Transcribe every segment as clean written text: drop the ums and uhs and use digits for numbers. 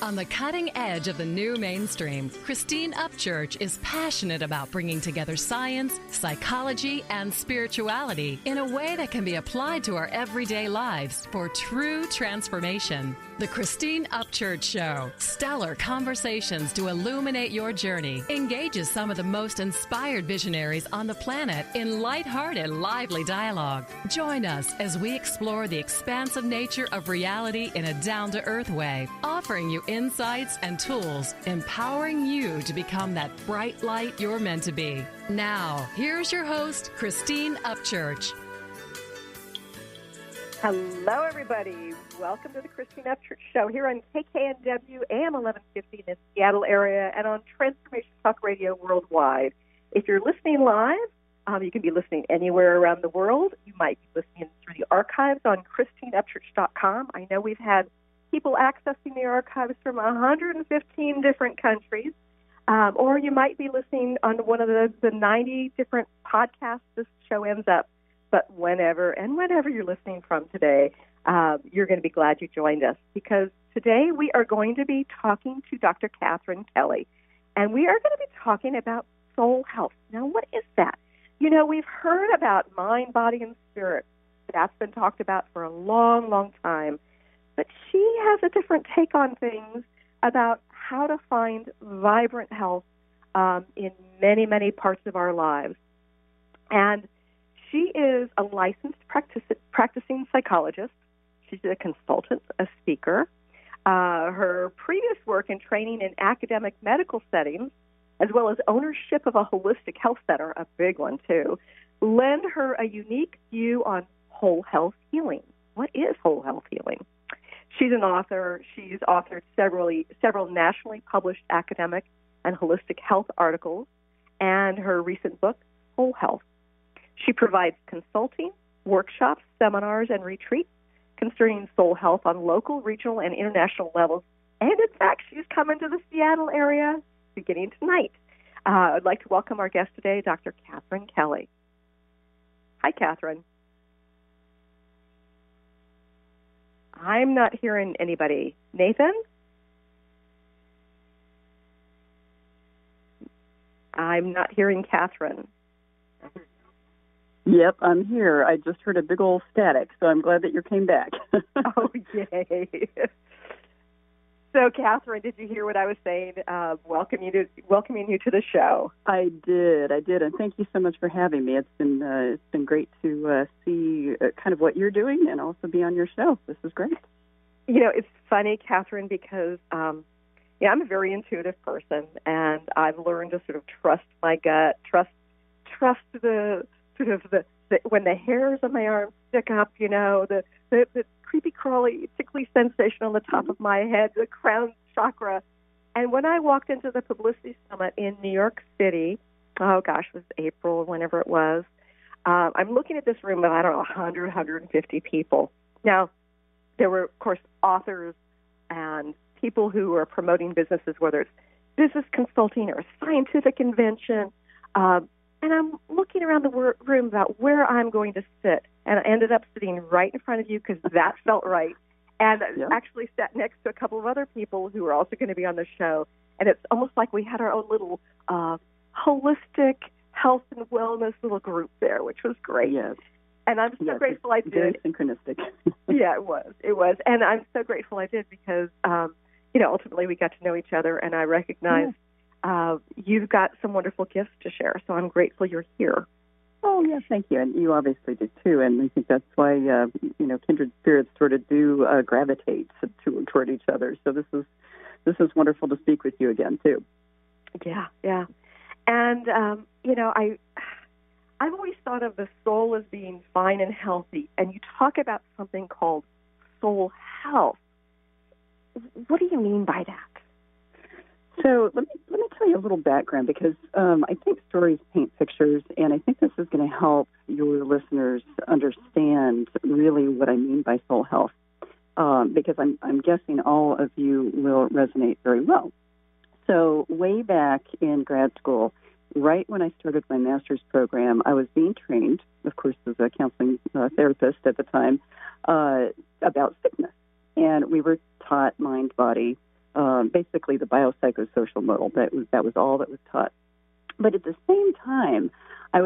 On the cutting edge of the new mainstream, Christine Upchurch is passionate about bringing together science, psychology, and spirituality in a way that can be applied to our everyday lives for true transformation. The Christine Upchurch Show, stellar conversations to illuminate your journey, engages some of the most inspired visionaries on the planet in lighthearted, lively dialogue. Join us as we explore the expansive nature of reality in a down-to-earth way, offering you insights and tools, empowering you to become that bright light you're meant to be. Now, here's your host, Christine Upchurch. Hello, everybody. Welcome to the Christine Upchurch Show here on KKNW AM 1150 in the Seattle area and on Transformation Talk Radio worldwide. If you're listening live, you can be listening anywhere around the world. You might be listening through the archives on ChristineUpchurch.com. I know we've had people accessing the archives from 115 different countries, or you might be listening on one of the 90 different podcasts this show ends up. But whenever you're listening from today, you're going to be glad you joined us, because today we are going to be talking to Dr. Katherine Kelly, and we are going to be talking about soul health. Now, what is that? You know, we've heard about mind, body, and spirit. That's been talked about for a long, long time. But she has a different take on things about how to find vibrant health in many, many parts of our lives. And she is a licensed practicing psychologist. She's a consultant, a speaker. Her previous work and training in academic medical settings, as well as ownership of a holistic health center, a big one too, lend her a unique view on whole health healing. What is whole health healing? She's an author. She's authored several nationally published academic and holistic health articles, and her recent book, Whole Health. She provides consulting, workshops, seminars, and retreats concerning soul health on local, regional, and international levels. And in fact, she's coming to the Seattle area beginning tonight. I'd like to welcome our guest today, Dr. Katherine Kelly. Hi, Katherine. I'm not hearing anybody. Nathan? I'm not hearing Katherine. Yep, I'm here. I just heard a big old static, so I'm glad that you came back. Oh, yay. So, Katherine, did you hear what I was saying? Welcoming you to the show. I did, and thank you so much for having me. It's been great to see kind of what you're doing and also be on your show. This is great. You know, it's funny, Katherine, because I'm a very intuitive person, and I've learned to sort of trust my gut, trust the sort of the when the hairs on my arms stick up, you know, the creepy, crawly, tickly sensation on the top of my head, the crown chakra. And when I walked into the Publicity Summit in New York City, it was April, whenever it was, I'm looking at this room of, 100, 150 people. Now, there were, of course, authors and people who are promoting businesses, whether it's business consulting or scientific invention, and I'm looking around the room about where I'm going to sit. And I ended up sitting right in front of you because that felt right. And actually sat next to a couple of other people who are also going to be on the show. And it's almost like we had our own little holistic health and wellness little group there, which was great. Yes. And I'm so grateful I did. Very synchronistic. Yeah, it was. And I'm so grateful I did because, ultimately we got to know each other, and I recognized you've got some wonderful gifts to share, so I'm grateful you're here. Oh, yes, thank you. And you obviously do, too. And I think that's why, kindred spirits sort of do gravitate toward each other. So this is wonderful to speak with you again, too. Yeah. And, I've always thought of the soul as being fine and healthy, and you talk about something called soul health. What do you mean by that? So let me tell you a little background, because I think stories paint pictures, and I think this is going to help your listeners understand really what I mean by soul health, because I'm guessing all of you will resonate very well. So way back in grad school, right when I started my master's program, I was being trained, of course, as a counseling therapist at the time, about sickness. And we were taught mind-body basically the biopsychosocial model. That was all that was taught. But at the same time, I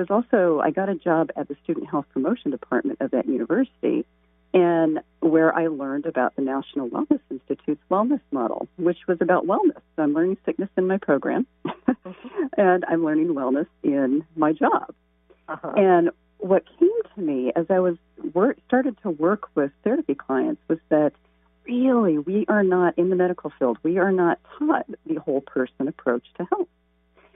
got a job at the Student Health Promotion Department of that university, and where I learned about the National Wellness Institute's wellness model, which was about wellness. So I'm learning sickness in my program, and I'm learning wellness in my job. Uh-huh. And what came to me as I was started to work with therapy clients was that really we are not, in the medical field, we are not taught the whole person approach to health.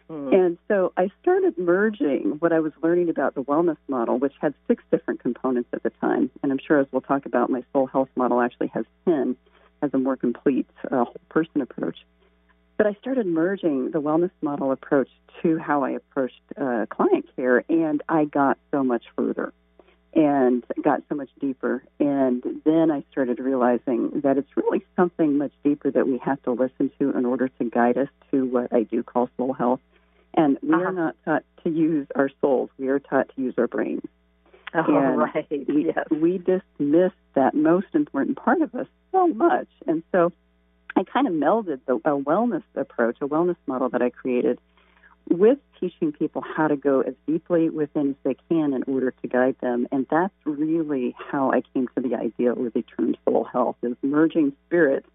Mm-hmm. And so I started merging what I was learning about the wellness model, which had 6 different components at the time. And I'm sure as we'll talk about, my soul health model actually has 10, has a more complete whole person approach. But I started merging the wellness model approach to how I approached client care, and I got so much further and got so much deeper. And then I started realizing that it's really something much deeper that we have to listen to in order to guide us to what I do call soul health. And we are not taught to use our souls. We are taught to use our brains. Oh, and right. Yes. We dismiss that most important part of us so much. And so I kind of melded a wellness approach, a wellness model that I created, with teaching people how to go as deeply within as they can in order to guide them. And that's really how I came to the idea of the term soul health, is merging spirit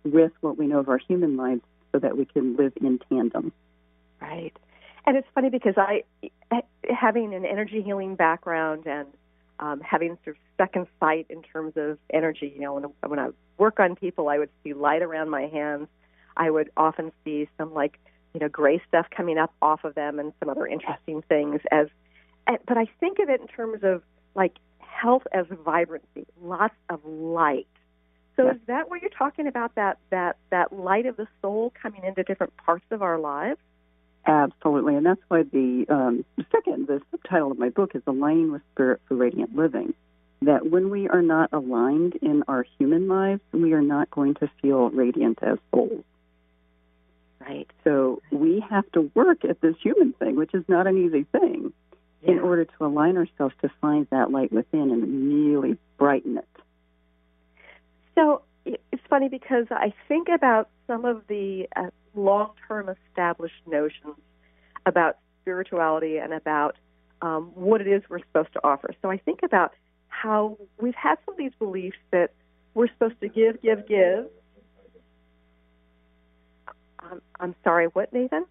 with what we know of our human lives so that we can live in tandem. Right. And it's funny because having an energy healing background and having sort of second sight in terms of energy, when I work on people, I would see light around my hands. I would often see some gray stuff coming up off of them and some other interesting things. But I think of it in terms of health as vibrancy, lots of light. So is that what you're talking about, that light of the soul coming into different parts of our lives? Absolutely, and that's why the subtitle of my book is Aligning with Spirit for Radiant Living, that when we are not aligned in our human lives, we are not going to feel radiant as souls. Right. So we have to work at this human thing, which is not an easy thing, in order to align ourselves to find that light within and really brighten it. So it's funny because I think about some of the long-term established notions about spirituality and about what it is we're supposed to offer. So I think about how we've had some of these beliefs that we're supposed to give. I'm sorry, what, Nathan?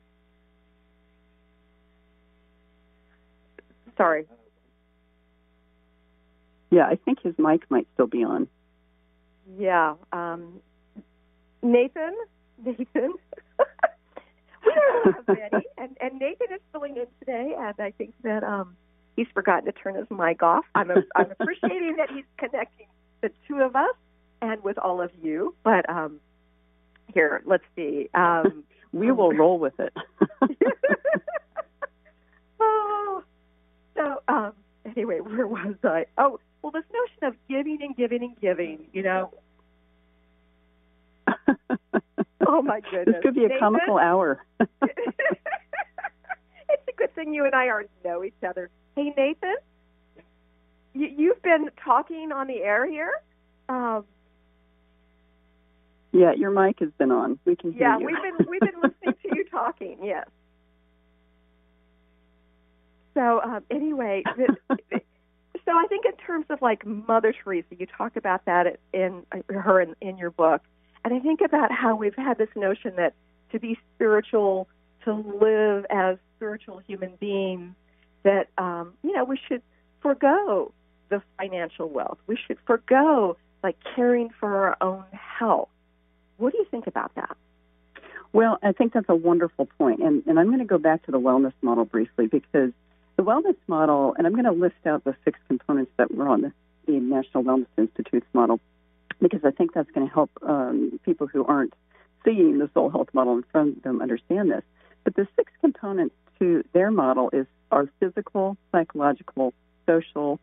Sorry. Yeah, I think his mic might still be on. Yeah. Nathan? We don't have many, and Nathan is filling in today, and I think that he's forgotten to turn his mic off. I'm appreciating that he's connecting the two of us and with all of you, but here, let's see. We will roll with it. Anyway, where was I? Oh, well, this notion of giving and giving and giving, Oh, my goodness. This could be a comical hour. It's a good thing you and I already know each other. Hey, Nathan, you've been talking on the air here? Yeah, your mic has been on. We can hear you. Yeah, we've been listening to you talking, yes. So, anyway, so I think in terms of Mother Teresa, you talk about that in your book. And I think about how we've had this notion that to be spiritual, to live as spiritual human beings, that, we should forego the financial wealth. We should forego, caring for our own health. What do you think about that? Well, I think that's a wonderful point. And I'm going to go back to the wellness model briefly, because the wellness model, and I'm going to list out the 6 components that were on the National Wellness Institute's model, because I think that's going to help people who aren't seeing the soul health model in front of them understand this. But the 6 components to their model are physical, psychological, social,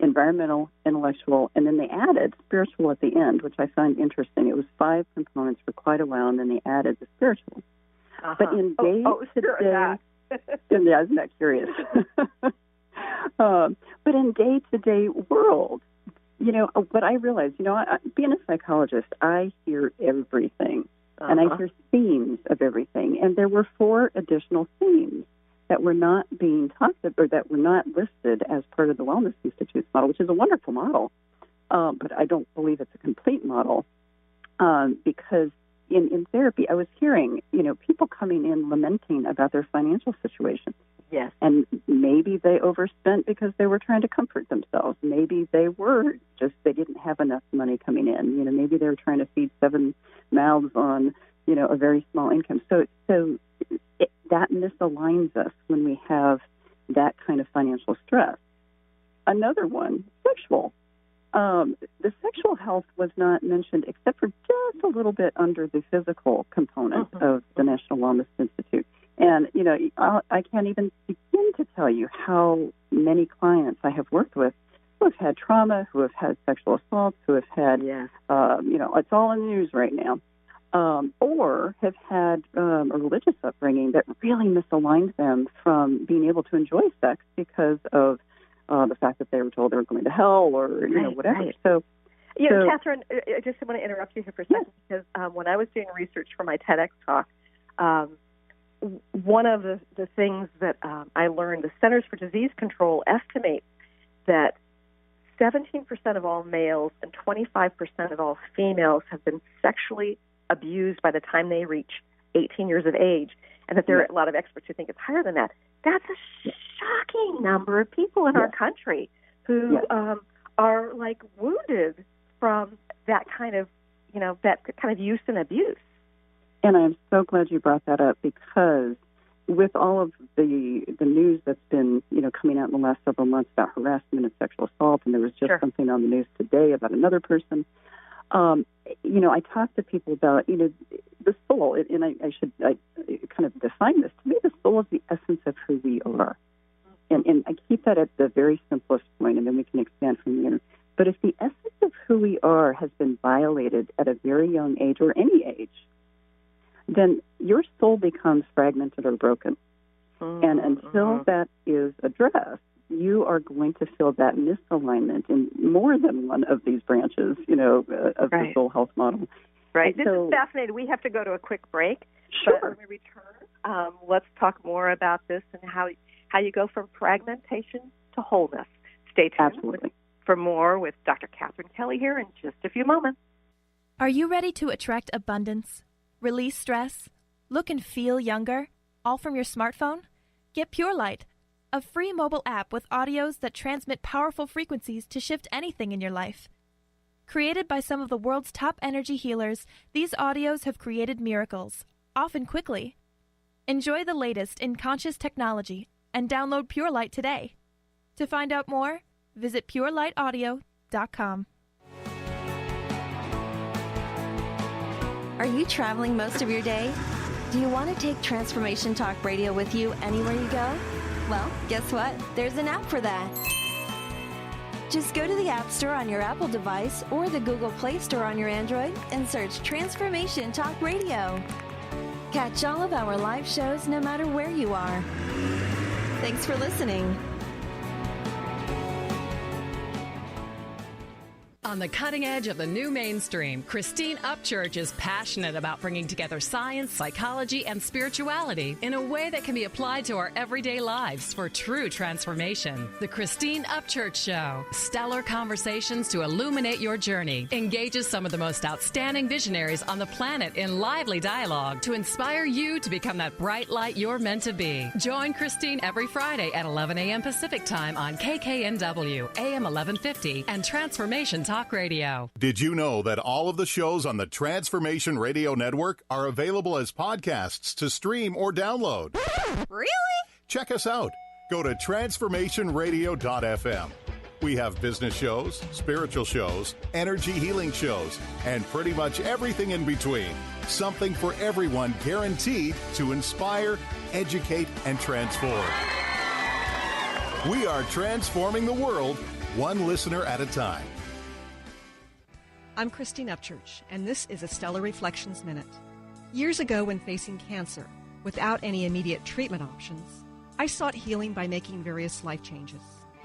environmental, intellectual, and then they added spiritual at the end, which I find interesting. It was 5 components for quite a while, and then they added the spiritual. Uh-huh. But in day-to-day... Yeah, isn't that curious? But in day-to-day world, what I realize, being a psychologist, I hear everything And I hear themes of everything. And there were 4 additional themes that were not being talked about, or that were not listed as part of the Wellness Institute's model, which is a wonderful model. But I don't believe it's a complete model because in therapy, I was hearing, people coming in lamenting about their financial situation. Yes. And maybe they overspent because they were trying to comfort themselves. Maybe they didn't have enough money coming in. Maybe they were trying to feed 7 mouths on, a very small income. So that misaligns us when we have that kind of financial stress. Another one, sexual. The sexual health was not mentioned except for just a little bit under the physical component of the National Wellness Institute. And, I can't even begin to tell you how many clients I have worked with who have had trauma, who have had sexual assaults, who have had, it's all in the news right now, or have had a religious upbringing that really misaligned them from being able to enjoy sex because of the fact that they were told they were going to hell or, whatever. Right. So, Katherine, I just want to interrupt you here for a second because when I was doing research for my TEDx talk, one of the things that I learned, the Centers for Disease Control estimates that 17% of all males and 25% of all females have been sexually abused by the time they reach 18 years of age, and that there are a lot of experts who think it's higher than that. That's a shocking number of people in our country who are wounded from that kind of use and abuse. And I'm so glad you brought that up because with all of the news that's been, coming out in the last several months about harassment and sexual assault, and there was just something on the news today about another person, I talk to people about, the soul, and I kind of define this. To me, the soul is the essence of who we are. And I keep that at the very simplest point, and then we can expand from there. But if the essence of who we are has been violated at a very young age or any age, then your soul becomes fragmented or broken. And until that is addressed, you are going to feel that misalignment in more than one of these branches, of the soul health model. Right. This is fascinating. We have to go to a quick break. Sure. But when we return, let's talk more about this and how you go from fragmentation to wholeness. Stay tuned for more with Dr. Katherine Kelly here in just a few moments. Are you ready to attract abundance, release stress, look and feel younger, all from your smartphone? Get Pure Light, a free mobile app with audios that transmit powerful frequencies to shift anything in your life. Created by some of the world's top energy healers, these audios have created miracles, often quickly. Enjoy the latest in conscious technology and download Pure Light today. To find out more, visit purelightaudio.com. Are you traveling most of your day? Do you want to take Transformation Talk Radio with you anywhere you go? Well, guess what? There's an app for that. Just go to the App Store on your Apple device or the Google Play Store on your Android and search Transformation Talk Radio. Catch all of our live shows no matter where you are. Thanks for listening. On the cutting edge of the new mainstream, Christine Upchurch is passionate about bringing together science, psychology, and spirituality in a way that can be applied to our everyday lives for true transformation. The Christine Upchurch Show, stellar conversations to illuminate your journey, engages some of the most outstanding visionaries on the planet in lively dialogue to inspire you to become that bright light you're meant to be. Join Christine every Friday at 11 a.m. Pacific Time on KKNW, AM 1150, and Transformation Talk Radio. Did you know that all of the shows on the Transformation Radio Network are available as podcasts to stream or download? Really? Check us out. Go to transformationradio.fm. We have business shows, spiritual shows, energy healing shows, and pretty much everything in between. Something for everyone, guaranteed to inspire, educate, and transform. We are transforming the world, one listener at a time. I'm Christine Upchurch, and this is a Stellar Reflections Minute. Years ago, when facing cancer, without any immediate treatment options, I sought healing by making various life changes.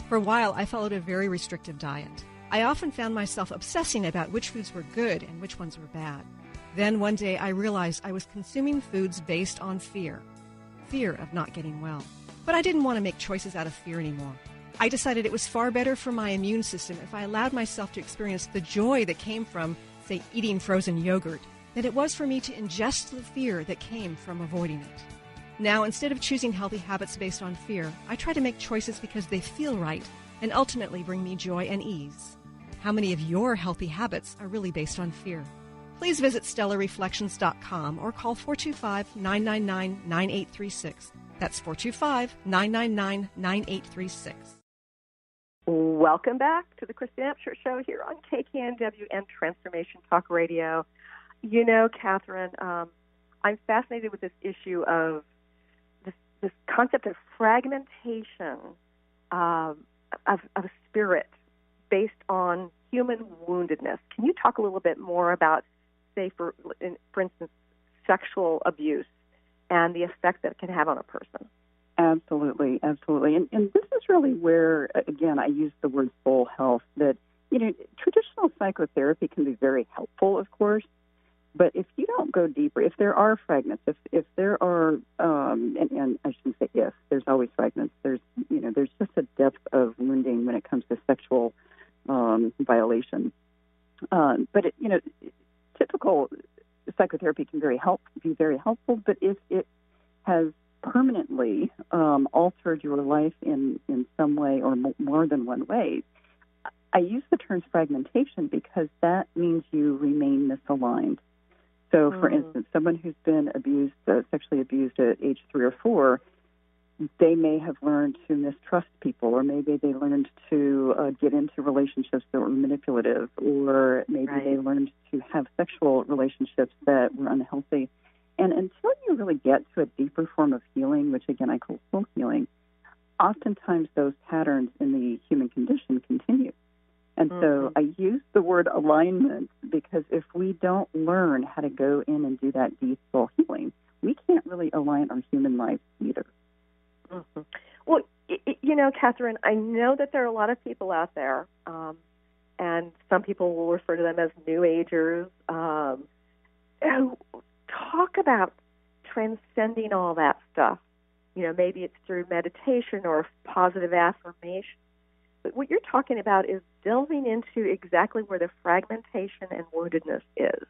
For a while, I followed a very restrictive diet. I often found myself obsessing about which foods were good and which ones were bad. Then one day I realized I was consuming foods based on fear of not getting well. But I didn't want to make choices out of fear anymore. I decided it was far better for my immune system if I allowed myself to experience the joy that came from, say, eating frozen yogurt, than it was for me to ingest the fear that came from avoiding it. Now, instead of choosing healthy habits based on fear, I try to make choices because they feel right and ultimately bring me joy and ease. How many of your healthy habits are really based on fear? Please visit stellarreflections.com or call 425-999-9836. That's 425-999-9836. Welcome back to the Christine Upchurch Show here on KKNW and Transformation Talk Radio. You know, Katherine, I'm fascinated with this issue of this concept of fragmentation of spirit based on human woundedness. Can you talk a little bit more about, say, for instance, sexual abuse and the effect that it can have on a person? Absolutely, absolutely. And this is really where, again, I use the word soul health, that, traditional psychotherapy can be very helpful, of course, but if you don't go deeper, if there are fragments, if there are, and I shouldn't say if, there's always fragments, there's just a depth of wounding when it comes to sexual violation. But, typical psychotherapy can be very helpful, but if it has permanently altered your life in some way or more than one way, I use the term fragmentation because that means you remain misaligned. So, for instance, someone who's been sexually abused at age 3 or 4, they may have learned to mistrust people, or maybe they learned to get into relationships that were manipulative, or maybe they learned to have sexual relationships that were unhealthy. And until you really get to a deeper form of healing, which, again, I call soul healing, oftentimes those patterns in the human condition continue. And so I use the word alignment because if we don't learn how to go in and do that deep soul healing, we can't really align our human lives either. Mm-hmm. Well, Katherine, I know that there are a lot of people out there, and some people will refer to them as New Agers, who talk about transcending all that stuff. Maybe it's through meditation or positive affirmation. But what you're talking about is delving into exactly where the fragmentation and woundedness is.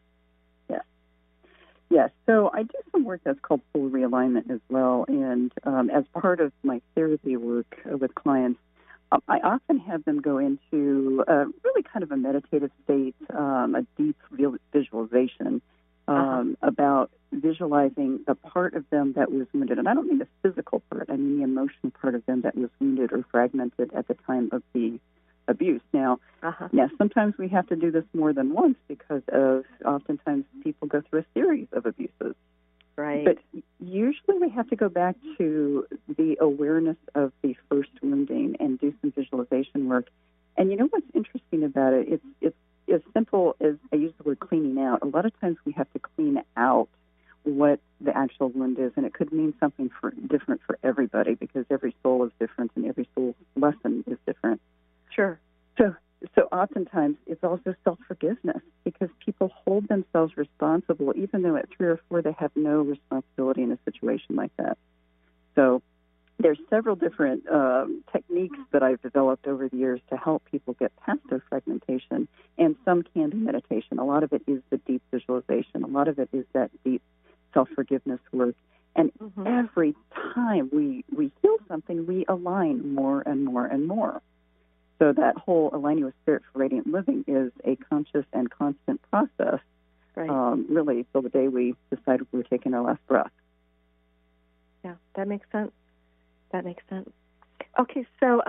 Yes. So I do some work that's called soul realignment as well. And as part of my therapy work with clients, I often have them go into really kind of a meditative state, a deep visualization about visualizing the part of them that was wounded. And I don't mean the physical part. I mean the emotional part of them that was wounded or fragmented at the time of the abuse. Now, sometimes we have to do this more than once because oftentimes people go through a series of abuses. Right. But usually we have to go back to the awareness of the first wounding and do some visualization work. And what's interesting about it? It's as simple as I use the word cleaning out. A lot of times we have to clean out what the actual wound is, and it could mean something different for everybody because every soul is different and every soul lesson is different. Sure. So oftentimes it's also self-forgiveness because people hold themselves responsible even though at 3 or 4 they have no responsibility in a situation like that. So there's several different techniques that I've developed over the years to help people get past their fragmentation, and some can be meditation. A lot of it is the deep visualization. A lot of it is that deep self-forgiveness work. And every time we heal something, we align more and more and more. So that whole aligning with spirit for radiant living is a conscious and constant process, really, till the day we decide we're taking our last breath. Yeah, that makes sense. Okay, so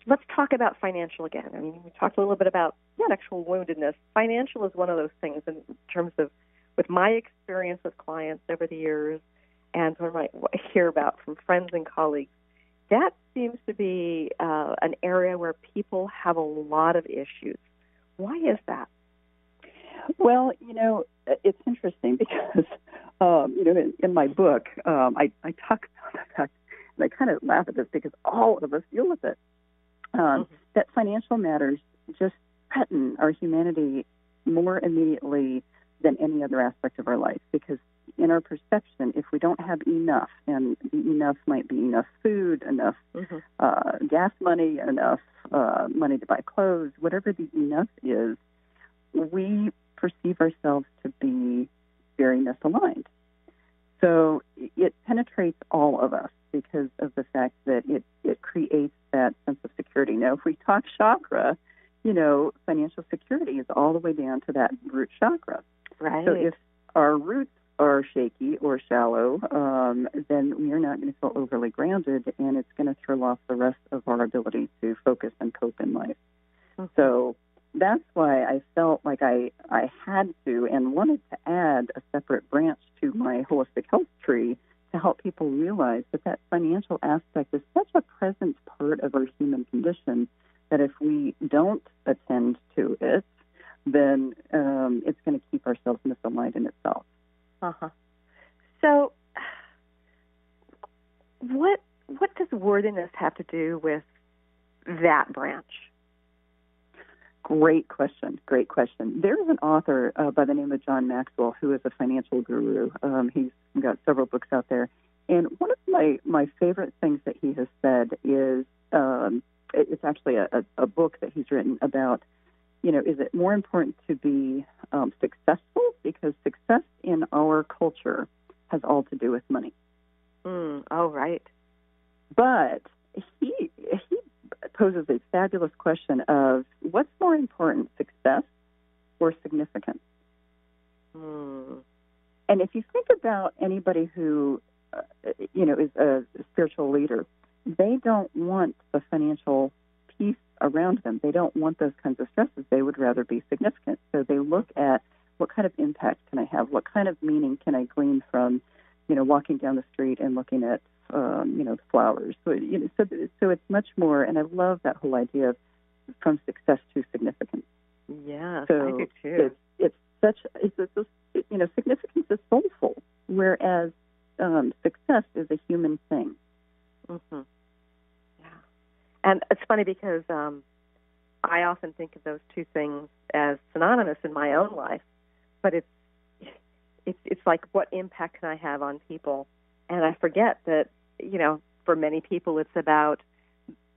let's talk about financial again. I mean, we talked a little bit about sexual woundedness. Financial is one of those things in terms of, with my experience with clients over the years and what I hear about from friends and colleagues, that seems to be an area where people have a lot of issues. Why is that? Well, it's interesting because, in my book, I talk about the fact, and I kind of laugh at this because all of us deal with it, that financial matters just threaten our humanity more immediately than any other aspect of our life, because in our perception, if we don't have enough, and enough might be enough food, enough gas money, enough money to buy clothes, whatever the enough is, we perceive ourselves to be very misaligned. So it penetrates all of us because of the fact that it creates that sense of security. Now, if we talk chakra, financial security is all the way down to that root chakra. Right. So if our roots are shaky or shallow, then we are not going to feel overly grounded, and it's going to throw off the rest of our ability to focus and cope in life. Mm-hmm. So that's why I felt like I had to and wanted to add a separate branch to my holistic health tree to help people realize that financial aspect is such a present part of our human condition that if we don't attend to it, then it's going to keep ourselves misaligned in itself. Uh-huh. So what does worthiness have to do with that branch? Great question. There's an author by the name of John Maxwell who is a financial guru. He's got several books out there. And one of my favorite things that he has said is, it's actually a book that he's written about, is it more important to be successful? Because success in our culture has all to do with money. Oh, right. But he poses a fabulous question of what's more important, success or significance? And if you think about anybody who, is a spiritual leader, they don't want the financial piece around them. They don't want those kinds of stresses. They would rather be significant. So they look at what kind of impact can I have? What kind of meaning can I glean from, walking down the street and looking at, the flowers? So, so it's much more, and I love that whole idea of from success to significance. Yeah, so I do too. Significance is soulful, whereas success is a human thing. Mm-hmm. Yeah, and it's funny because I often think of those two things as synonymous in my own life, but it's like, what impact can I have on people? And I forget that, for many people it's about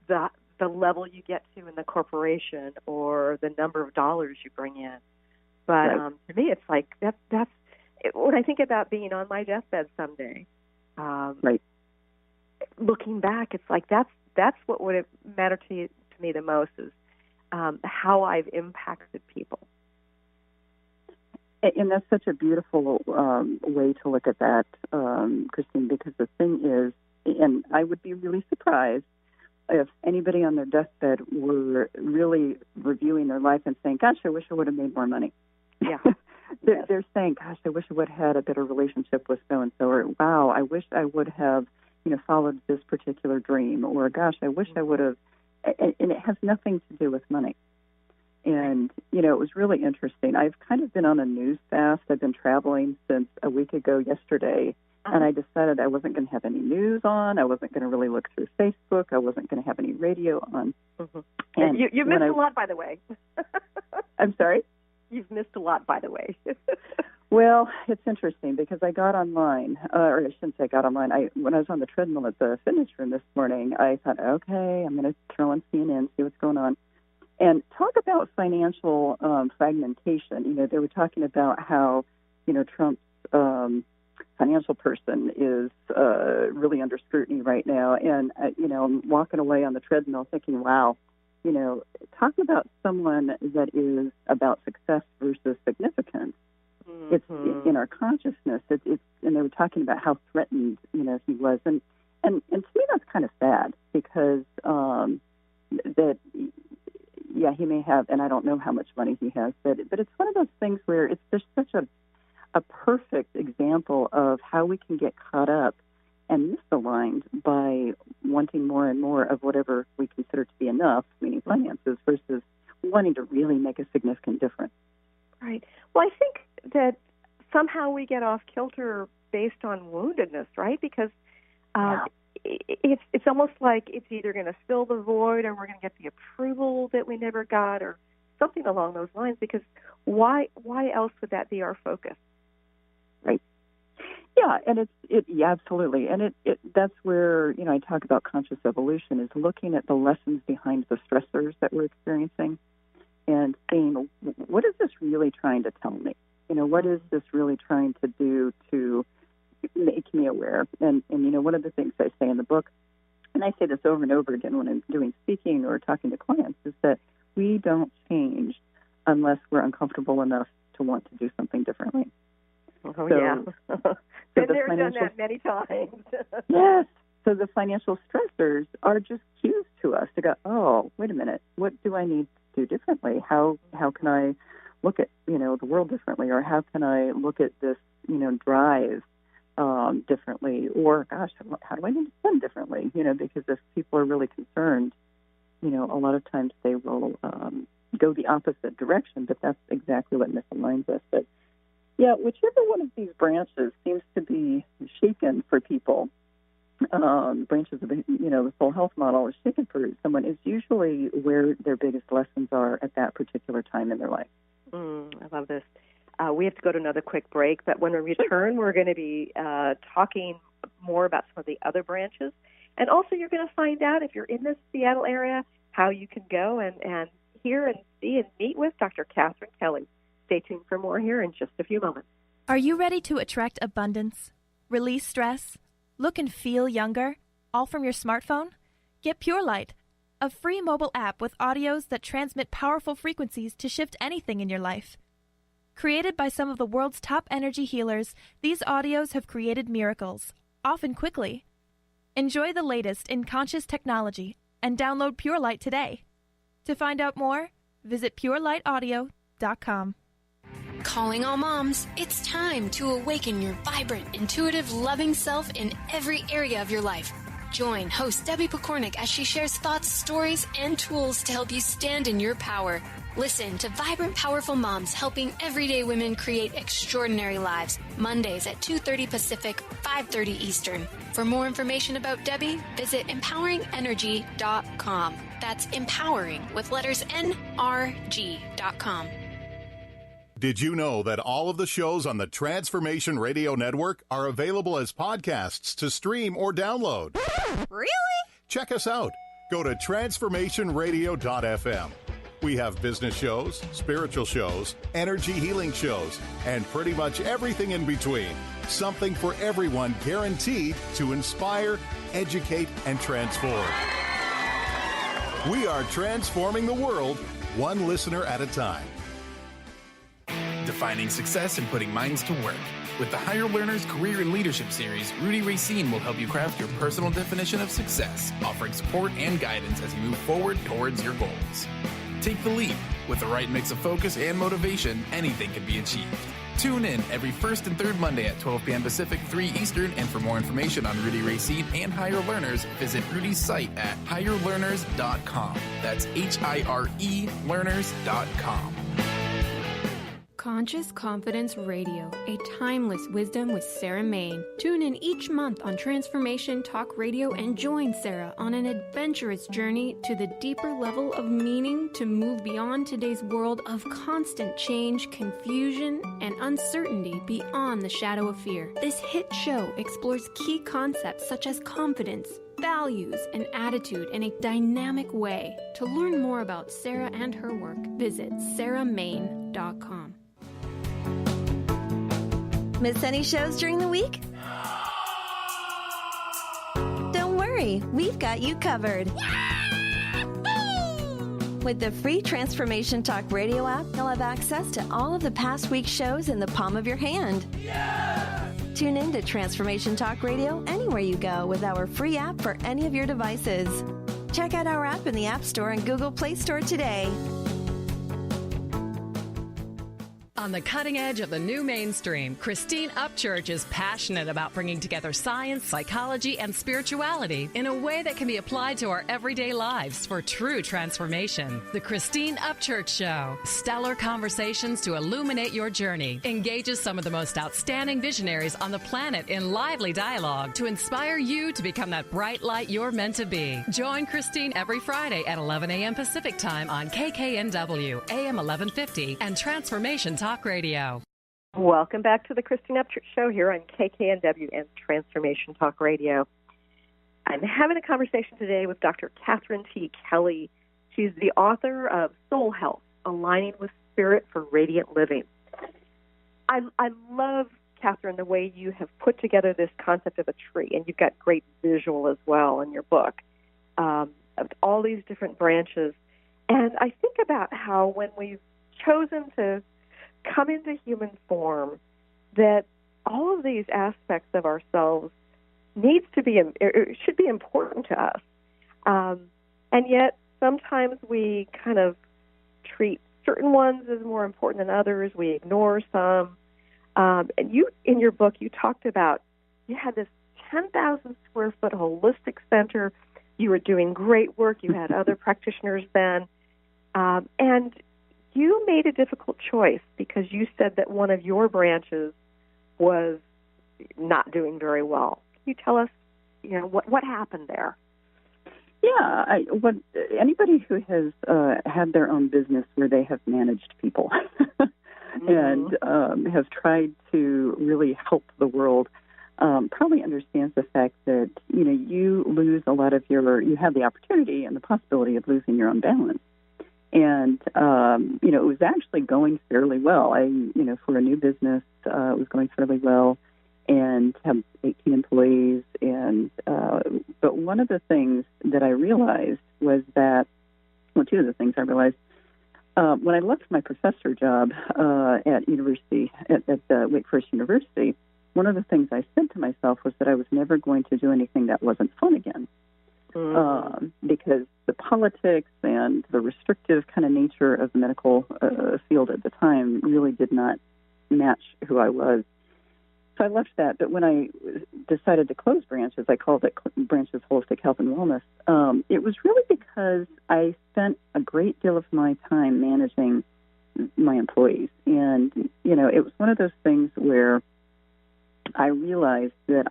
the level you get to in the corporation or the number of dollars you bring in. But right. To me, it's like that's when I think about being on my deathbed someday. Right. Looking back, it's like that's what would matter to me the most is how I've impacted people. And that's such a beautiful way to look at that, Christine, because the thing is, and I would be really surprised if anybody on their deathbed were really reviewing their life and saying, gosh, I wish I would have made more money. Yeah. They're saying, gosh, I wish I would have had a better relationship with so-and-so, or wow, I wish I would have, followed this particular dream, or gosh, I wish I would have, and it has nothing to do with money. And, it was really interesting. I've kind of been on a news fast. I've been traveling since a week ago yesterday, and I decided I wasn't going to have any news on. I wasn't going to really look through Facebook. I wasn't going to have any radio on. Mm-hmm. And you missed a lot, by the way. I'm sorry? You've missed a lot, by the way. Well, it's interesting because I got online, or I shouldn't say I got online. When I was on the treadmill at the fitness room this morning, I thought, okay, I'm going to throw on CNN, see what's going on. And talk about financial fragmentation. They were talking about how, Trump's financial person is really under scrutiny right now. And, I'm walking away on the treadmill thinking, wow, talk about someone that is about success versus significance. Mm-hmm. It's in our consciousness. It's and they were talking about how threatened, he was. And to me, that's kind of sad because he may have, and I don't know how much money he has, but it's one of those things where it's just such a perfect example of how we can get caught up and misaligned by wanting more and more of whatever we consider to be enough, meaning finances, versus wanting to really make a significant difference. Right. Well, I think that somehow we get off kilter based on woundedness, right? Because it's almost like it's either going to fill the void or we're going to get the approval that we never got or something along those lines, because why else would that be our focus? Right. Yeah, and yeah, absolutely. And that's where, I talk about conscious evolution, is looking at the lessons behind the stressors that we're experiencing and seeing, what is this really trying to tell me? What is this really trying to do to make me aware? And one of the things I say in the book, and I say this over and over again when I'm doing speaking or talking to clients, is that we don't change unless we're uncomfortable enough to want to do something differently. Oh, yeah. Been there, done that many times. Yes. So the financial stressors are just cues to us to go, oh, wait a minute, what do I need to do differently? How can I look at, the world differently? Or how can I look at this, drive differently? Or, gosh, how do I need to spend differently? Because if people are really concerned, a lot of times they will go the opposite direction, but that's exactly what misaligns us. But yeah, whichever one of these branches seems to be shaken for people, branches of the full health model is shaken for someone, is usually where their biggest lessons are at that particular time in their life. I love this. We have to go to another quick break, but when we return, we're going to be talking more about some of the other branches. And also, you're going to find out, if you're in the Seattle area, how you can go and hear and see and meet with Dr. Katherine T. Stay tuned for more here in just a few moments. Are you ready to attract abundance, release stress, look and feel younger, all from your smartphone? Get Pure Light, a free mobile app with audios that transmit powerful frequencies to shift anything in your life. Created by some of the world's top energy healers, these audios have created miracles, often quickly. Enjoy the latest in conscious technology and download Pure Light today. To find out more, visit purelightaudio.com. Calling all moms, it's time to awaken your vibrant, intuitive, loving self in every area of your life. Join host Debbie Pokornik as she shares thoughts, stories, and tools to help you stand in your power. Listen to Vibrant, Powerful Moms helping everyday women create extraordinary lives. Mondays at 2:30 Pacific, 5:30 Eastern. For more information about Debbie, visit empoweringenergy.com. That's empowering with letters NRG.com. Did you know that all of the shows on the Transformation Radio Network are available as podcasts to stream or download? Really? Check us out. Go to transformationradio.fm. We have business shows, spiritual shows, energy healing shows, and pretty much everything in between. Something for everyone, guaranteed to inspire, educate, and transform. We are transforming the world, one listener at a time. Defining success and putting minds to work. With the Higher Learners Career and Leadership Series, Rudy Racine will help you craft your personal definition of success, offering support and guidance as you move forward towards your goals. Take the leap. With the right mix of focus and motivation, anything can be achieved. Tune in every first and third Monday at 12 p.m. Pacific, 3 Eastern, and for more information on Rudy Racine and Higher Learners, visit Rudy's site at higherlearners.com. That's HIRE learners.com. Conscious Confidence Radio, a timeless wisdom with Sarah Main. Tune in each month on Transformation Talk Radio and join Sarah on an adventurous journey to the deeper level of meaning to move beyond today's world of constant change, confusion, and uncertainty beyond the shadow of fear. This hit show explores key concepts such as confidence, values, and attitude in a dynamic way. To learn more about Sarah and her work, visit sarahmain.com. Miss any shows during the week? Don't worry, we've got you covered. With the free Transformation Talk Radio app, you'll have access to all of the past week's shows in the palm of your hand. Tune in to Transformation Talk Radio anywhere you go with our free app for any of your devices. Check out our app in the App Store and Google Play Store today. On the cutting edge of the new mainstream, Christine Upchurch is passionate about bringing together science, psychology, and spirituality in a way that can be applied to our everyday lives for true transformation. The Christine Upchurch Show, stellar conversations to illuminate your journey, engages some of the most outstanding visionaries on the planet in lively dialogue to inspire you to become that bright light you're meant to be. Join Christine every Friday at 11 a.m. Pacific Time on KKNW, AM 1150, and Transformation Talk Radio. Welcome back to the Christine Upchurch Show here on KKNW and Transformation Talk Radio. I'm having a conversation today with Dr. Katherine T. Kelly. She's the author of Soul Health, Aligning with Spirit for Radiant Living. I love, Katherine, the way you have put together this concept of a tree, and you've got great visual as well in your book of all these different branches. And I think about how when we've chosen to come into human form, that all of these aspects of ourselves should be important to us. And yet sometimes we kind of treat certain ones as more important than others. We ignore some. And you, in your book, you talked about you had this 10,000 square foot holistic center. You were doing great work. You had other practitioners then. And you made a difficult choice because you said that one of your branches was not doing very well. Can you tell us, what happened there? Yeah, anybody who has had their own business where they have managed people and have tried to really help the world probably understands the fact that, you lose a lot of you have the opportunity and the possibility of losing your own balance. And, it was actually going fairly well. For a new business, it was going fairly well and had 18 employees. And but one of the things that I realized was that, two of the things I realized, when I left my professor job at Wake Forest University, one of the things I said to myself was that I was never going to do anything that wasn't fun again. Because the politics and the restrictive kind of nature of the medical field at the time really did not match who I was. So I left that. But when I decided to close branches, I called it Branches Holistic Health and Wellness. It was really because I spent a great deal of my time managing my employees. And, it was one of those things where I realized that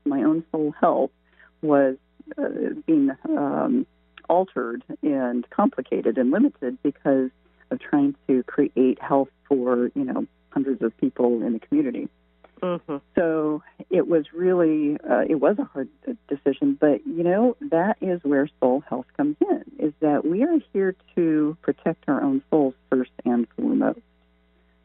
my own soul health was being altered and complicated and limited because of trying to create health for, hundreds of people in the community. Mm-hmm. So it was really, it was a hard decision, but, that is where soul health comes in, is that we are here to protect our own souls first and foremost.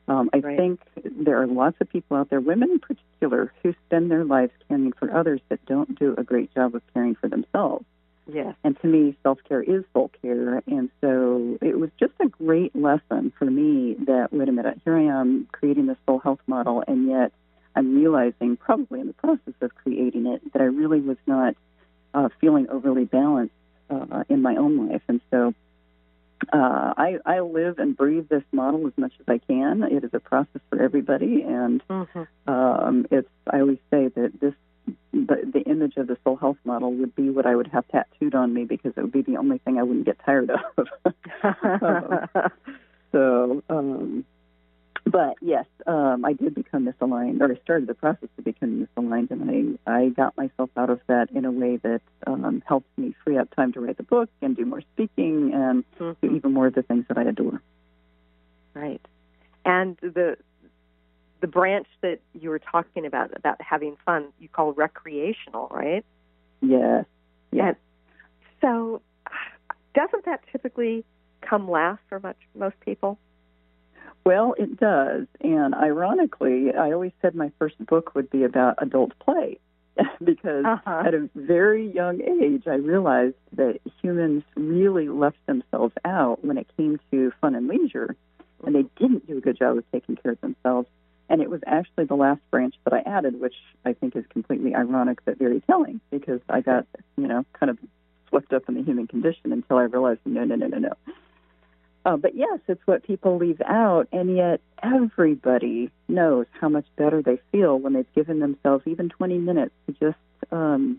I think there are lots of people out there, women in particular, who spend their lives caring for others but don't do a great job of caring for themselves. Yes. And to me, self-care is soul care. And so it was just a great lesson for me that, wait a minute, here I am creating this soul health model, and yet I'm realizing, probably in the process of creating it, that I really was not feeling overly balanced in my own life. And so I live and breathe this model as much as I can. It is a process for everybody, and I always say that the image of the soul health model would be what I would have tattooed on me, because it would be the only thing I wouldn't get tired of. But yes, I did become misaligned, or I started the process to become misaligned, and I got myself out of that in a way that helped me free up time to write the book and do more speaking and do even more of the things that I adore. Right. And the branch that you were talking about having fun, you call recreational, right? Yes. Yes. So doesn't that typically come last for most people? Well, it does. And ironically, I always said my first book would be about adult play because at a very young age, I realized that humans really left themselves out when it came to fun and leisure, and they didn't do a good job of taking care of themselves. And it was actually the last branch that I added, which I think is completely ironic but very telling, because I got, kind of swept up in the human condition until I realized, no. But yes, it's what people leave out, and yet everybody knows how much better they feel when they've given themselves even 20 minutes to just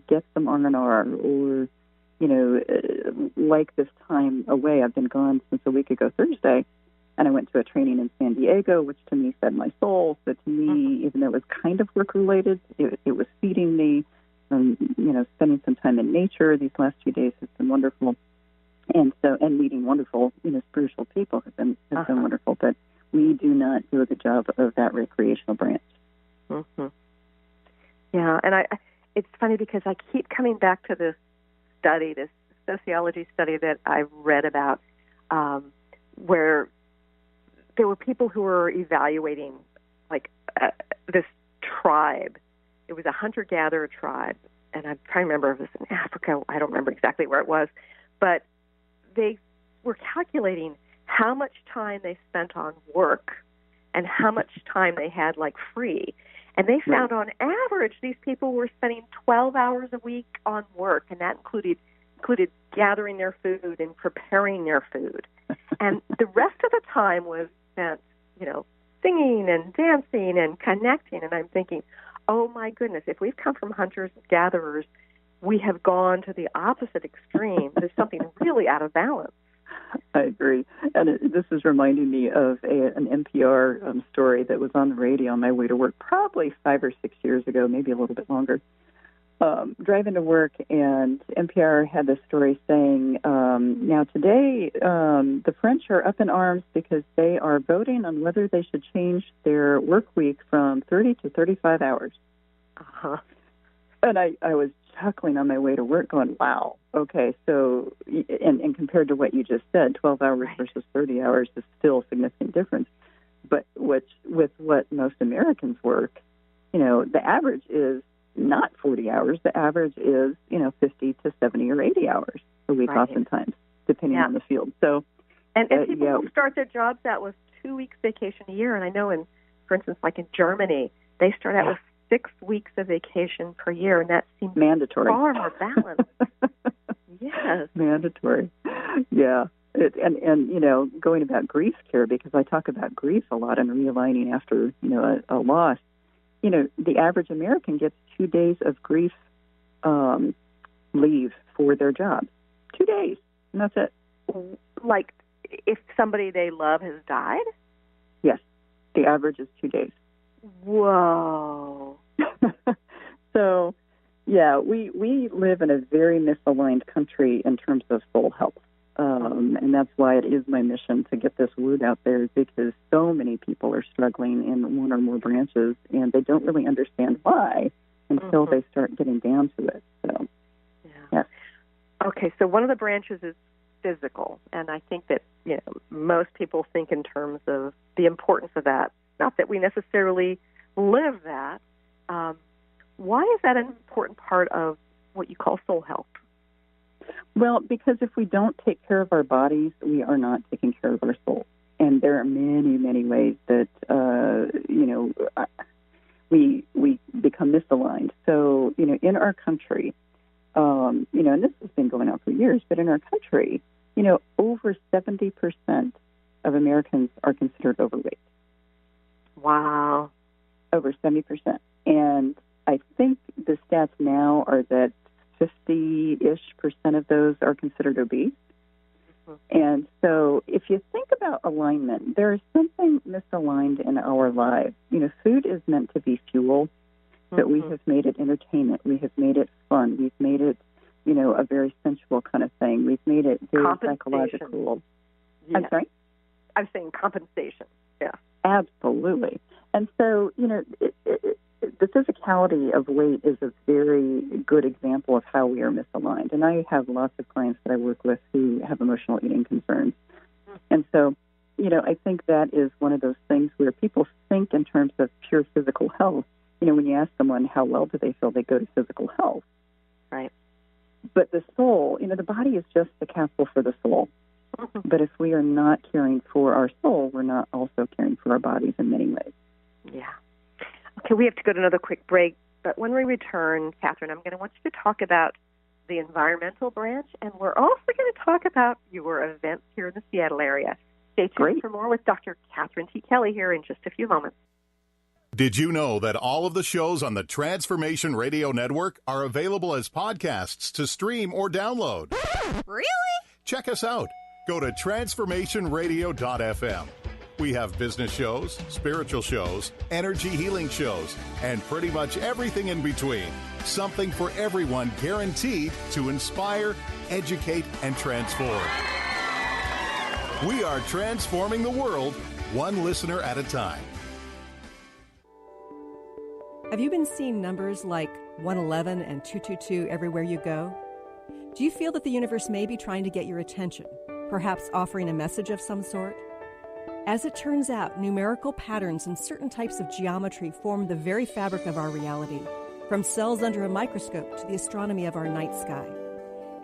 get some R&R or, like this time away. I've been gone since a week ago Thursday, and I went to a training in San Diego, which to me fed my soul. So to me, even though it was kind of work-related, it was feeding me. Spending some time in nature these last few days has been wonderful. And meeting wonderful, spiritual people has been wonderful. But we do not do a good job of that recreational branch. Mm-hmm. Yeah, and it's funny because I keep coming back to this study, this sociology study that I've read about, where there were people who were evaluating, this tribe. It was a hunter-gatherer tribe, and I'm trying to remember if it was in Africa. I don't remember exactly where it was, but they were calculating how much time they spent on work and how much time they had free. And they found on average these people were spending 12 hours a week on work, and that included gathering their food and preparing their food. And the rest of the time was spent, singing and dancing and connecting. And I'm thinking, oh my goodness, if we've come from hunters and gatherers, we have gone to the opposite extreme. There's something really out of balance. I agree. And this is reminding me of an NPR story that was on the radio on my way to work probably 5 or 6 years ago, maybe a little bit longer. Driving to work, and NPR had this story saying, now today the French are up in arms because they are voting on whether they should change their work week from 30 to 35 hours. Uh-huh. And I was chuckling on my way to work going, wow, okay, so, and compared to what you just said, 12 hours versus 30 hours is still a significant difference. But with what most Americans work, the average is not 40 hours. The average is, 50 to 70 or 80 hours a week oftentimes, depending on the field. So, and people who start their jobs out with 2 weeks vacation a year, and I know for instance, in Germany, they start out with 6 weeks of vacation per year, and that seems mandatory. Far more balanced. Yes. Mandatory. Yeah. And going about grief care, because I talk about grief a lot and realigning after, a loss. The average American gets 2 days of grief leave for their job. 2 days, and that's it. Like if somebody they love has died? Yes. The average is 2 days. Whoa. So, we live in a very misaligned country in terms of soul health. And that's why it is my mission to get this word out there, because so many people are struggling in one or more branches, and they don't really understand why until they start getting down to it. So, yes. Okay, so one of the branches is physical, and I think that most people think in terms of the importance of that. Not that we necessarily live that. Why is that an important part of what you call soul health? Well, because if we don't take care of our bodies, we are not taking care of our soul. And there are many, many ways that, we become misaligned. So, in our country, and this has been going on for years, but in our country, over 70% of Americans are considered overweight. Wow. Over 70%. And I think the stats now are that 50-ish% of those are considered obese. And so if you think about alignment, there is something misaligned in our lives. Food is meant to be fuel, but we have made it entertainment. We have made it fun. We've made it, a very sensual kind of thing. We've made it very psychological. Yeah. I'm sorry? I'm saying compensation. Yeah. Absolutely. And so, the physicality of weight is a very good example of how we are misaligned. And I have lots of clients that I work with who have emotional eating concerns. And so, I think that is one of those things where people think in terms of pure physical health. When you ask someone how well do they feel, they go to physical health. Right. But the soul, the body is just the capsule for the soul. But if we are not caring for our soul, we're not also caring for our bodies in many ways. Yeah. Okay, we have to go to another quick break, but when we return, Katherine, I'm going to want you to talk about the environmental branch, and we're also going to talk about your events here in the Seattle area. Stay tuned Great. for more with Dr. Katherine T. Kelly here in just a few moments. Did you know that all of the shows on the Transformation Radio Network are available as podcasts to stream or download? Really? Check us out. Go to transformationradio.fm. We have business shows, spiritual shows, energy healing shows, and pretty much everything in between. Something for everyone, guaranteed to inspire, educate, and transform. We are transforming the world, one listener at a time. Have you been seeing numbers like 111 and 222 everywhere you go? Do you feel that the universe may be trying to get your attention, perhaps offering a message of some sort? As it turns out, numerical patterns and certain types of geometry form the very fabric of our reality, from cells under a microscope to the astronomy of our night sky.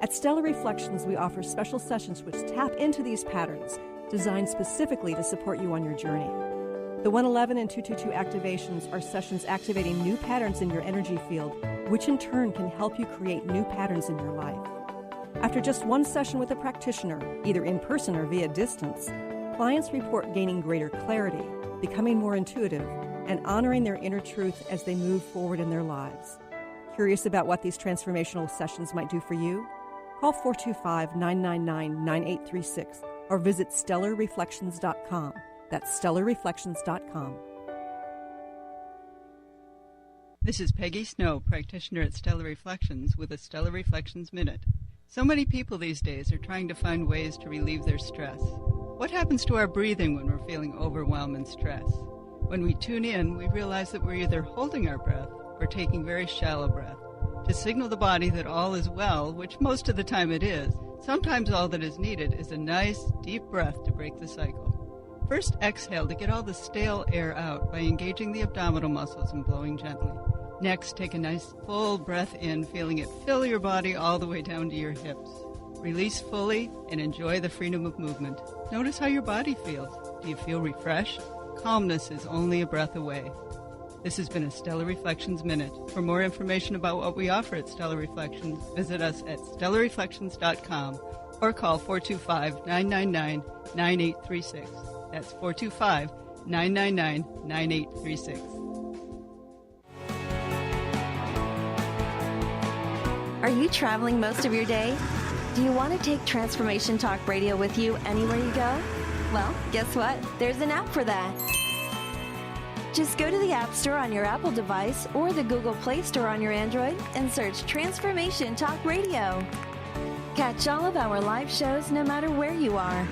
At Stellar Reflections, we offer special sessions which tap into these patterns, designed specifically to support you on your journey. The 111 and 222 activations are sessions activating new patterns in your energy field, which in turn can help you create new patterns in your life. After just one session with a practitioner, either in person or via distance, clients report gaining greater clarity, becoming more intuitive, and honoring their inner truth as they move forward in their lives. Curious about what these transformational sessions might do for you? Call 425-999-9836 or visit stellarreflections.com. That's stellarreflections.com. This is Peggy Snow, practitioner at Stellar Reflections, with a Stellar Reflections Minute. So many people these days are trying to find ways to relieve their stress. What happens to our breathing when we're feeling overwhelm and stress? When we tune in, we realize that we're either holding our breath or taking very shallow breath to signal the body that all is well, which most of the time it is. Sometimes all that is needed is a nice, deep breath to break the cycle. First, exhale to get all the stale air out by engaging the abdominal muscles and blowing gently. Next, take a nice full breath in, feeling it fill your body all the way down to your hips. Release fully and enjoy the freedom of movement. Notice how your body feels. Do you feel refreshed? Calmness is only a breath away. This has been a Stellar Reflections Minute. For more information about what we offer at Stellar Reflections, visit us at stellarreflections.com or call 425-999-9836. That's 425-999-9836. Are you traveling most of your day? Do you want to take Transformation Talk Radio with you anywhere you go? Well, guess what? There's an app for that. Just go to the App Store on your Apple device or the Google Play Store on your Android and search Transformation Talk Radio. Catch all of our live shows no matter where you are.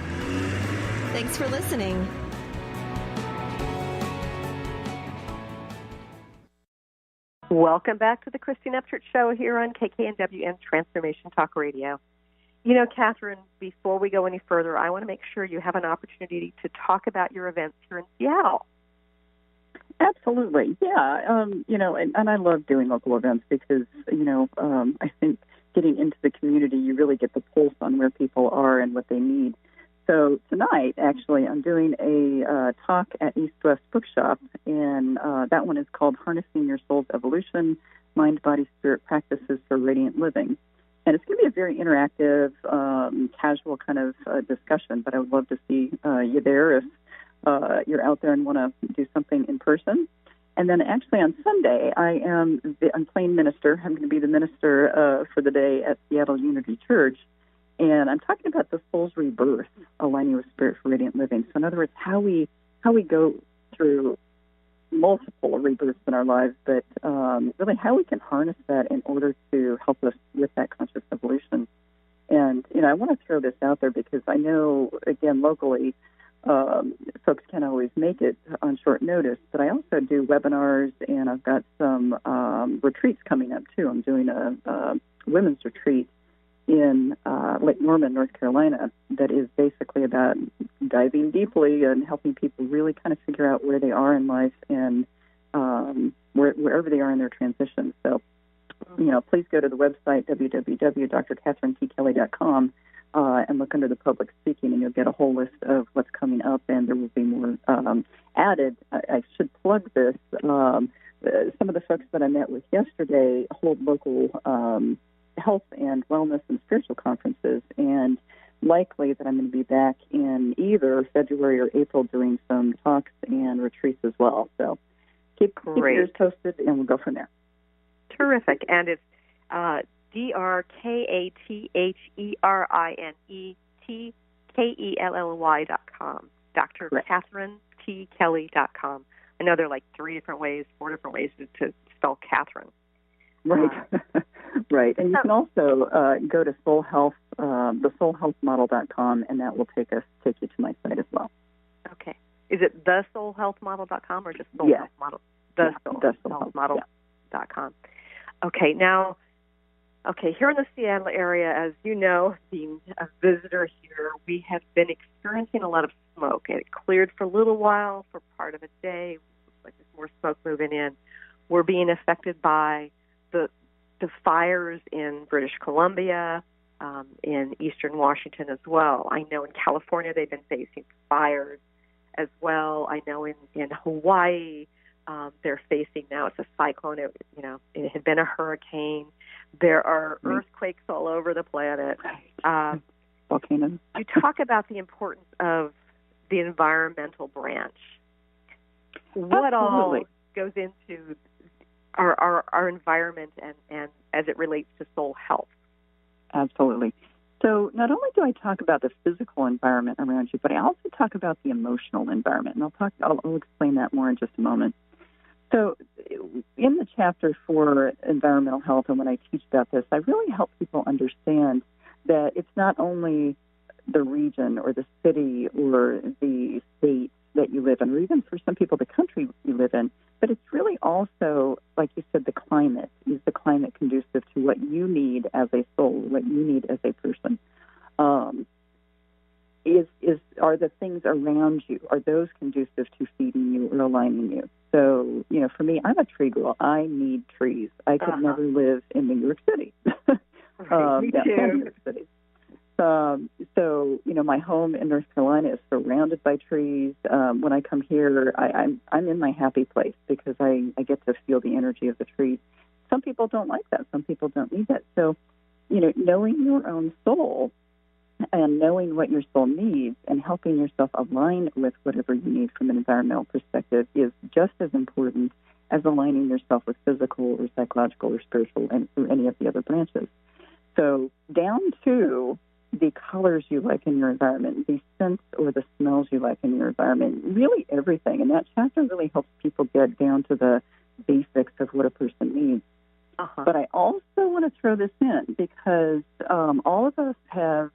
Thanks for listening. Welcome back to the Christine Upchurch Show here on KKNW and Transformation Talk Radio. You know, Katherine, before we go any further, I want to make sure you have an opportunity to talk about your events here in Seattle. Absolutely, yeah. And I love doing local events because, I think getting into the community, you really get the pulse on where people are and what they need. So tonight, actually, I'm doing a talk at East West Bookshop, and that one is called Harnessing Your Soul's Evolution, Mind, Body, Spirit Practices for Radiant Living. And it's going to be a very interactive, casual kind of discussion, but I would love to see you there if you're out there and want to do something in person. And then actually on Sunday, I'm playing minister. I'm going to be the minister for the day at Seattle Unity Church. And I'm talking about the soul's rebirth, aligning with spirit for radiant living. So in other words, how we go through multiple rebirths in our lives, but really how we can harness that in order to help us with that conscious evolution. And, I want to throw this out there because I know, again, locally, folks can't always make it on short notice, but I also do webinars, and I've got some retreats coming up, too. I'm doing a women's retreat in Lake Norman, North Carolina, that is basically about diving deeply and helping people really kind of figure out where they are in life and wherever they are in their transition. So, please go to the website, www.drkatherinetkkelly.com, and look under the public speaking, and you'll get a whole list of what's coming up, and there will be more added. I should plug this. Some of the folks that I met with yesterday hold local health and wellness and spiritual conferences, and likely that I'm going to be back in either February or April doing some talks and retreats as well. So keep your ears posted, and we'll go from there. Terrific. And it's DrKatherine.com. Dr. Katherine T. Kelly.com. I know there are like 4 different ways to spell Katherine. Right. Right. And you can also go to Soul Health, thesoulhealthmodel.com, and that will take you to my site as well. Okay. Is it thesoulhealthmodel.com or just Soul Health Model? Thesoulhealthmodel.com. Okay. Now, here in the Seattle area, as you know, being a visitor here, we have been experiencing a lot of smoke. And it cleared for a little while, for part of a day. Like there's more smoke moving in. We're being affected by the fires in British Columbia, in eastern Washington as well. I know in California they've been facing fires as well. I know in Hawaii they're facing now, it's a cyclone. It had been a hurricane. There are earthquakes all over the planet. Volcanoes. You talk about the importance of the environmental branch. What all goes into our environment and as it relates to soul health? Absolutely. So not only do I talk about the physical environment around you, but I also talk about the emotional environment, and I'll explain that more in just a moment. So in the chapter for environmental health, and when I teach about this, I really help people understand that it's not only the region or the city or the state that you live in, or even for some people the country you live in, but it's really also, like you said, the climate. Is the climate conducive to what you need as a soul, what you need as a person? Are the things around you, are those conducive to feeding you or aligning you? So, for me, I'm a tree girl. I need trees. I could never live in New York City. Me too. New York City. So, my home in North Carolina is surrounded by trees. When I come here, I'm in my happy place because I get to feel the energy of the trees. Some people don't like that. Some people don't need that. So, knowing your own soul and knowing what your soul needs and helping yourself align with whatever you need from an environmental perspective is just as important as aligning yourself with physical or psychological or spiritual or any of the other branches. So down to the colors you like in your environment, the scents or the smells you like in your environment, really everything. And that chapter really helps people get down to the basics of what a person needs. But I also want to throw this in because all of us have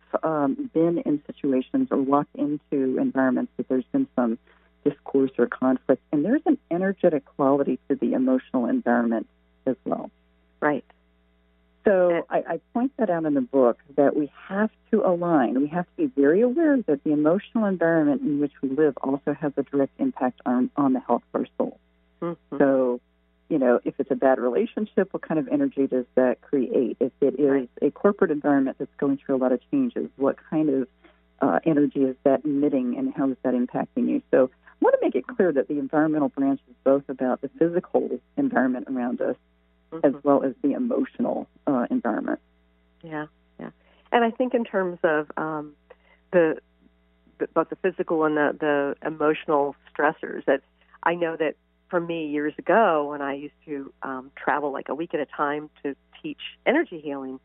been in situations or walked into environments that there's been some discourse or conflict, and there's an energetic quality to the emotional environment as well. Right. So I point that out in the book that we have to align. We have to be very aware that the emotional environment in which we live also has a direct impact on the health of our soul. Mm-hmm. So, if it's a bad relationship, what kind of energy does that create? If it is a corporate environment that's going through a lot of changes, what kind of energy is that emitting and how is that impacting you? So I want to make it clear that the environmental branch is both about the physical environment around us as well as the emotional environment. Yeah. And I think in terms of both the physical and the emotional stressors, that I know that for me years ago when I used to travel like a week at a time to teach energy healing,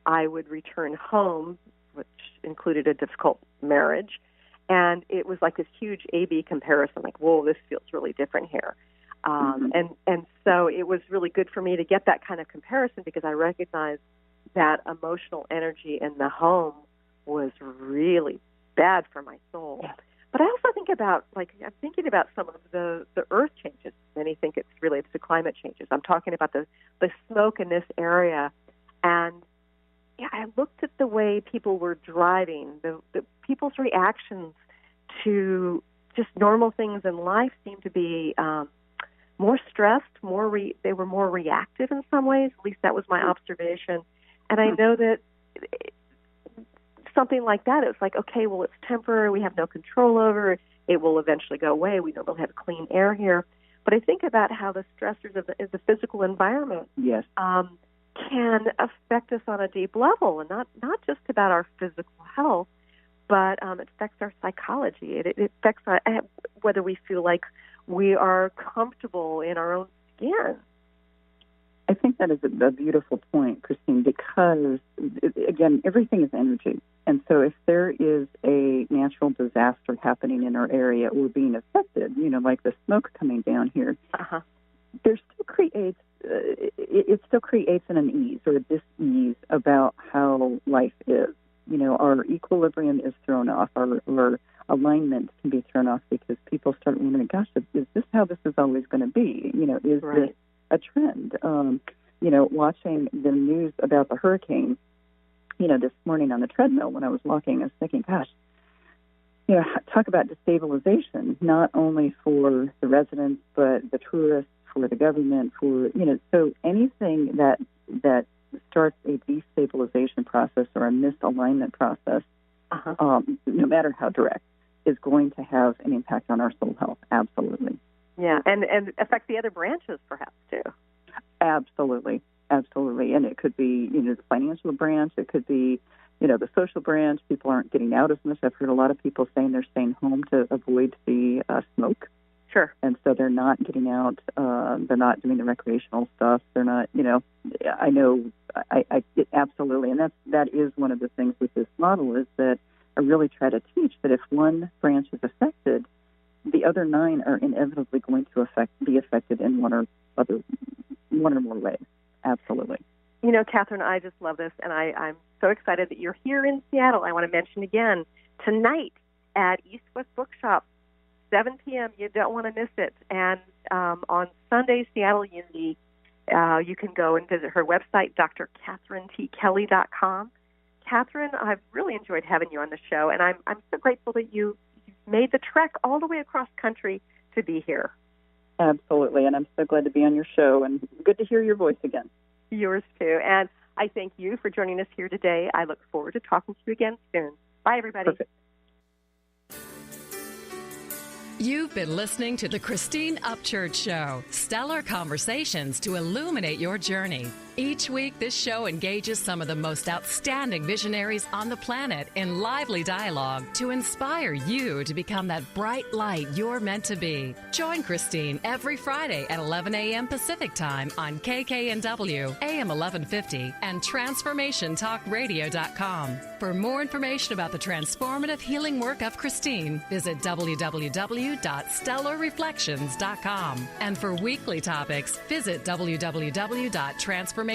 I would return home, which included a difficult marriage, and it was like this huge A-B comparison, like, whoa, this feels really different here. And so it was really good for me to get that kind of comparison because I recognized that emotional energy in the home was really bad for my soul. Yeah. But I also think about, I'm thinking about some of the earth changes. Many think it's related to climate changes. I'm talking about the smoke in this area. And I looked at the way people were driving. The people's reactions to just normal things in life seemed to be more stressed, they were more reactive in some ways. At least that was my observation. And I know that something like that, it's like, okay, well, it's temporary. We have no control over it. It will eventually go away. We don't really have clean air here. But I think about how the stressors of the physical environment can affect us on a deep level, and not just about our physical health, but it affects our psychology. It affects whether we feel like we are comfortable in our own skin. I think that is a beautiful point, Christine, because, again, everything is energy. And so if there is a natural disaster happening in our area or being affected, like the smoke coming down here, there still creates it still creates an unease or a dis-ease about how life is. Our equilibrium is thrown off. Our alignment can be thrown off because people start wondering, gosh, is this how this is always going to be? Is this a trend? Watching the news about the hurricane, this morning on the treadmill when I was walking, I was thinking, gosh, talk about destabilization, not only for the residents, but the tourists, for the government, so anything that starts a destabilization process or a misalignment process, no matter how direct, is going to have an impact on our soul health. Absolutely. Yeah, and affect the other branches perhaps too. Absolutely. And it could be, the financial branch. It could be, the social branch. People aren't getting out as much. I've heard a lot of people saying they're staying home to avoid the smoke. Sure. And so they're not getting out. They're not doing the recreational stuff. They're not, I know, absolutely. And that is one of the things with this model is that I really try to teach that if one branch is affected, the other 9 are inevitably going to be affected in one or more ways. Absolutely. Katherine, I just love this, and I'm so excited that you're here in Seattle. I want to mention again, tonight at East West Bookshop, 7 p.m., you don't want to miss it. And on Sunday, Seattle Unity, you can go and visit her website, drkatherineTkelly.com. Katherine, I've really enjoyed having you on the show, and I'm so grateful that you made the trek all the way across country to be here. Absolutely, and I'm so glad to be on your show, and good to hear your voice again. Yours too, and I thank you for joining us here today. I look forward to talking to you again soon. Bye, everybody. Perfect. You've been listening to the Christine Upchurch Show, stellar conversations to illuminate your journey. Each week, this show engages some of the most outstanding visionaries on the planet in lively dialogue to inspire you to become that bright light you're meant to be. Join Christine every Friday at 11 a.m. Pacific Time on KKNW, AM 1150, and TransformationTalkRadio.com. For more information about the transformative healing work of Christine, visit www.stellarreflections.com. And for weekly topics, visit www.transformationtalkradio.com.